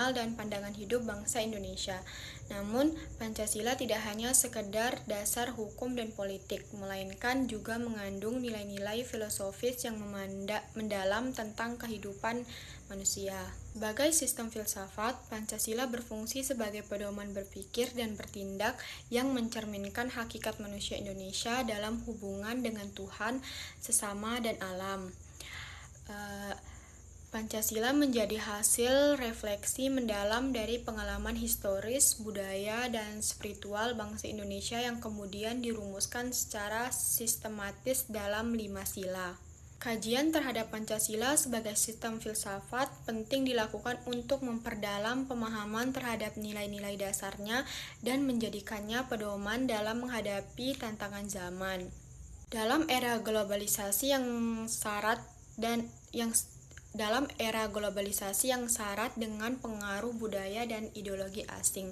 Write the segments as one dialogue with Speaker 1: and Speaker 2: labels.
Speaker 1: nasional dan pandangan hidup bangsa Indonesia. Namun, Pancasila tidak hanya sekedar dasar hukum dan politik, melainkan juga mengandung nilai-nilai filosofis yang mendalam tentang kehidupan manusia. Sebagai sistem filsafat, Pancasila berfungsi sebagai pedoman berpikir dan bertindak yang mencerminkan hakikat manusia Indonesia dalam hubungan dengan Tuhan, sesama, dan alam. Pancasila menjadi hasil refleksi mendalam dari pengalaman historis, budaya, dan spiritual bangsa Indonesia yang kemudian dirumuskan secara sistematis dalam 5 sila. Kajian terhadap Pancasila sebagai sistem filsafat penting dilakukan untuk memperdalam pemahaman terhadap nilai-nilai dasarnya dan menjadikannya pedoman dalam menghadapi tantangan zaman. Dalam era globalisasi yang syarat dengan pengaruh budaya dan ideologi asing,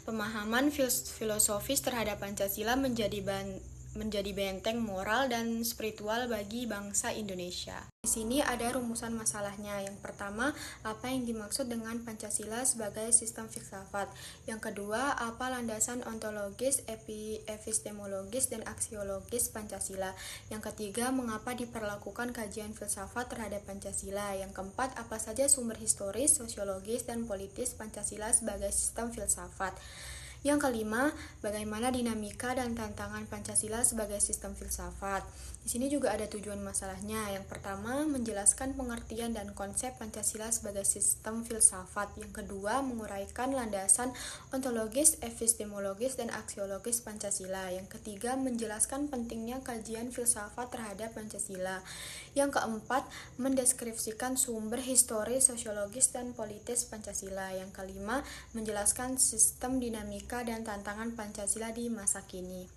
Speaker 1: pemahaman filosofis terhadap Pancasila menjadi benteng moral dan spiritual bagi bangsa Indonesia. Di sini ada rumusan masalahnya. Yang pertama, apa yang dimaksud dengan Pancasila sebagai sistem filsafat? Yang kedua, apa landasan ontologis, epistemologis, dan aksiologis Pancasila? Yang ketiga, mengapa diperlakukan kajian filsafat terhadap Pancasila? Yang keempat, apa saja sumber historis, sosiologis, dan politis Pancasila sebagai sistem filsafat? Yang kelima, bagaimana dinamika dan tantangan Pancasila sebagai sistem filsafat. Di sini juga ada tujuan masalahnya. Yang pertama, menjelaskan pengertian dan konsep Pancasila sebagai sistem filsafat. Yang kedua, menguraikan landasan ontologis, epistemologis, dan aksiologis Pancasila. Yang ketiga, menjelaskan pentingnya kajian filsafat terhadap Pancasila. Yang keempat, mendeskripsikan sumber historis, sosiologis, dan politis Pancasila. Yang kelima, menjelaskan sistem dinamika dan tantangan Pancasila di masa kini.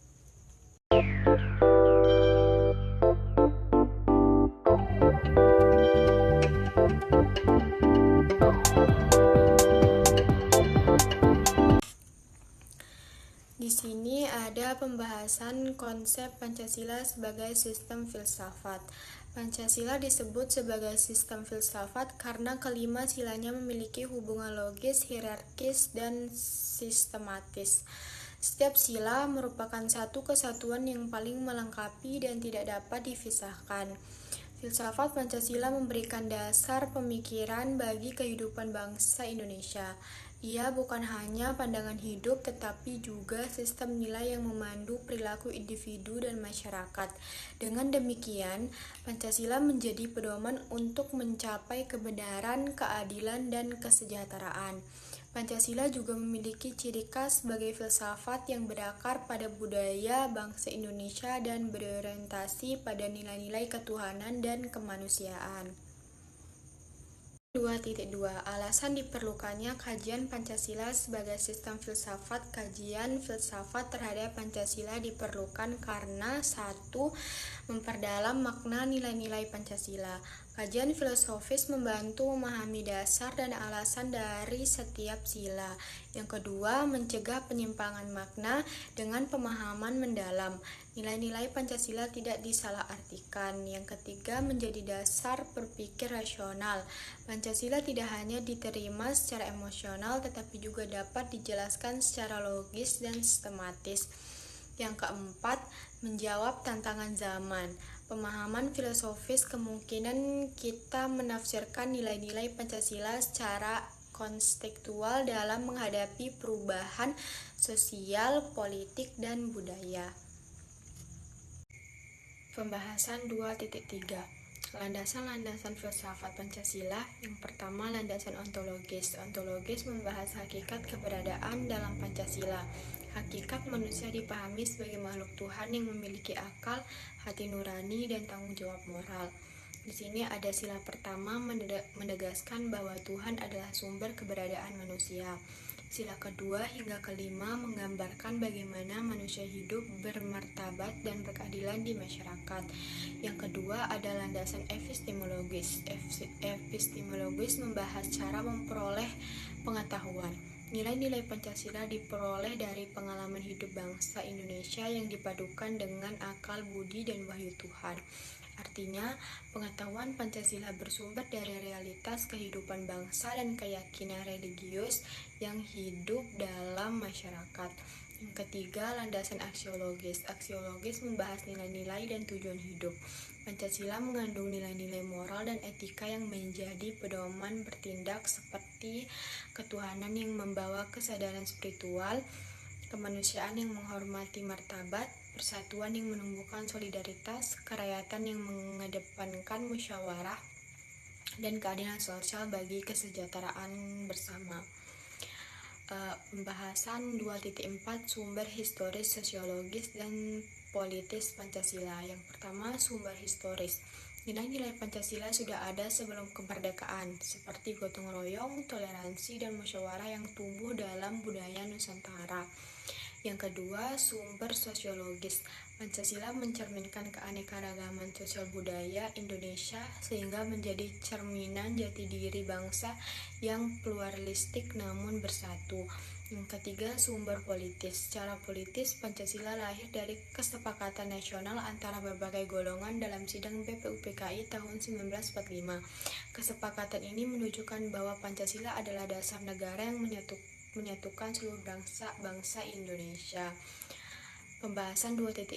Speaker 1: Di sini ada pembahasan konsep Pancasila sebagai sistem filsafat. Pancasila disebut sebagai sistem filsafat karena kelima silanya memiliki hubungan logis, hierarkis, dan sistematis. Setiap sila merupakan satu kesatuan yang paling melengkapi dan tidak dapat dipisahkan. Filsafat Pancasila memberikan dasar pemikiran bagi kehidupan bangsa Indonesia. Ia bukan hanya pandangan hidup, tetapi juga sistem nilai yang memandu perilaku individu dan masyarakat. Dengan demikian, Pancasila menjadi pedoman untuk mencapai kebenaran, keadilan, dan kesejahteraan. Pancasila juga memiliki ciri khas sebagai filsafat yang berakar pada budaya bangsa Indonesia dan berorientasi pada nilai-nilai ketuhanan dan kemanusiaan. 2.2 Alasan diperlukannya kajian Pancasila sebagai sistem filsafat. Kajian filsafat terhadap Pancasila diperlukan karena 1. Memperdalam makna nilai-nilai Pancasila. Kajian filosofis membantu memahami dasar dan alasan dari setiap sila. Yang kedua, mencegah penyimpangan makna dengan pemahaman mendalam. Nilai-nilai Pancasila tidak disalahartikan. Yang ketiga, menjadi dasar berpikir rasional. Pancasila tidak hanya diterima secara emosional, tetapi juga dapat dijelaskan secara logis dan sistematis. Yang keempat, menjawab tantangan zaman. Pemahaman filosofis kemungkinan kita menafsirkan nilai-nilai Pancasila secara konstekstual dalam menghadapi perubahan sosial, politik, dan budaya. Pembahasan 2.3 Landasan-landasan filsafat Pancasila. Yang pertama, landasan ontologis. Ontologis membahas hakikat keberadaan dalam Pancasila. Hakikat manusia dipahami sebagai makhluk Tuhan yang memiliki akal, hati nurani, dan tanggung jawab moral. Di sini ada sila pertama menegaskan bahwa Tuhan adalah sumber keberadaan manusia. Sila kedua hingga kelima menggambarkan bagaimana manusia hidup bermartabat dan berkeadilan di masyarakat. Yang kedua ada landasan epistemologis. Epistemologis membahas cara memperoleh pengetahuan. Nilai-nilai Pancasila diperoleh dari pengalaman hidup bangsa Indonesia yang dipadukan dengan akal budi dan wahyu Tuhan. Artinya, pengetahuan Pancasila bersumber dari realitas kehidupan bangsa dan keyakinan religius yang hidup dalam masyarakat. Yang ketiga, landasan aksiologis. Aksiologis membahas nilai-nilai dan tujuan hidup. Pancasila mengandung nilai-nilai moral dan etika yang menjadi pedoman bertindak seperti ketuhanan yang membawa kesadaran spiritual, kemanusiaan yang menghormati martabat, persatuan yang menumbuhkan solidaritas, kerakyatan yang mengedepankan musyawarah, dan keadilan sosial bagi kesejahteraan bersama. Pembahasan 2.4 Sumber historis, sosiologis, dan politis Pancasila. Yang pertama, sumber historis. Nilai-nilai Pancasila sudah ada sebelum kemerdekaan, seperti gotong royong, toleransi, dan musyawarah yang tumbuh dalam budaya Nusantara. Yang kedua, sumber sosiologis. Pancasila mencerminkan keanekaragaman sosial budaya Indonesia sehingga menjadi cerminan jati diri bangsa yang pluralistik namun bersatu. Yang ketiga, sumber politis. Secara politis, Pancasila lahir dari kesepakatan nasional antara berbagai golongan dalam sidang BPUPKI tahun 1945. Kesepakatan ini menunjukkan bahwa Pancasila adalah dasar negara yang menyatukan seluruh bangsa Indonesia. Pembahasan 2.5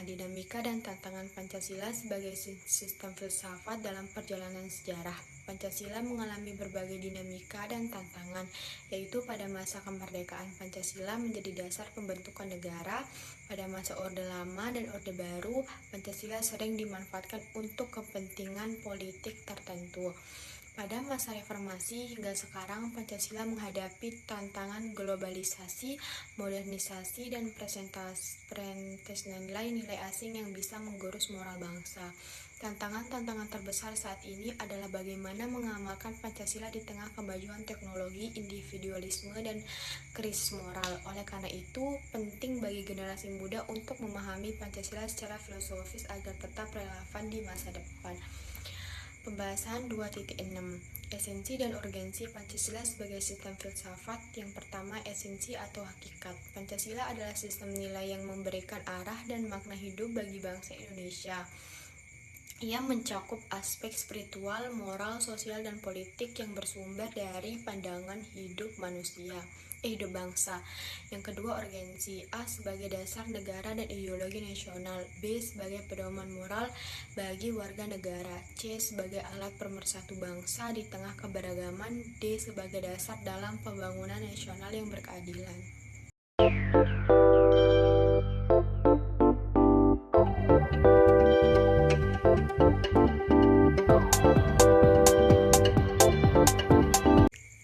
Speaker 1: Dinamika dan tantangan Pancasila sebagai sistem filsafat dalam perjalanan sejarah. Pancasila mengalami berbagai dinamika dan tantangan, yaitu pada masa kemerdekaan Pancasila menjadi dasar pembentukan negara. Pada masa Orde Lama dan Orde Baru, Pancasila sering dimanfaatkan untuk kepentingan politik tertentu. Pada masa reformasi hingga sekarang, Pancasila menghadapi tantangan globalisasi, modernisasi, dan presentasi nilai-nilai asing yang bisa menggurus moral bangsa. Tantangan-tantangan terbesar saat ini adalah bagaimana mengamalkan Pancasila di tengah kemajuan teknologi, individualisme, dan krisis moral. Oleh karena itu, penting bagi generasi muda untuk memahami Pancasila secara filosofis agar tetap relevan di masa depan. Pembahasan 2.6 Esensi dan urgensi Pancasila sebagai sistem filsafat. Yang pertama, esensi atau hakikat. Pancasila adalah sistem nilai yang memberikan arah dan makna hidup bagi bangsa Indonesia. Ia mencakup aspek spiritual, moral, sosial, dan politik yang bersumber dari pandangan hidup bangsa. Yang kedua, urgensi. A sebagai dasar negara dan ideologi nasional. B sebagai pedoman moral bagi warga negara. C sebagai alat pemersatu bangsa di tengah keberagaman. D sebagai dasar dalam pembangunan nasional yang berkeadilan.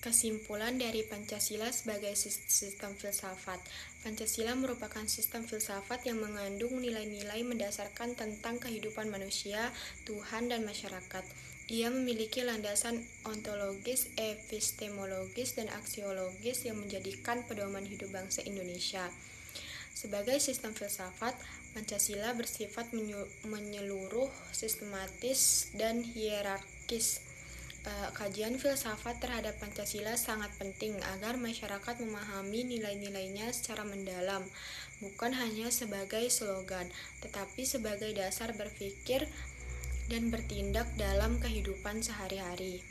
Speaker 1: Kesimpulan dari Pancasila sebagai sistem filsafat. Pancasila merupakan sistem filsafat yang mengandung nilai-nilai mendasarkan tentang kehidupan manusia, Tuhan, dan masyarakat. Ia memiliki landasan ontologis, epistemologis, dan aksiologis yang menjadikan pedoman hidup bangsa Indonesia. Sebagai sistem filsafat, Pancasila bersifat menyeluruh, sistematis, dan hierarkis. Kajian filsafat terhadap Pancasila sangat penting agar masyarakat memahami nilai-nilainya secara mendalam, bukan hanya sebagai slogan, tetapi sebagai dasar berpikir dan bertindak dalam kehidupan sehari-hari.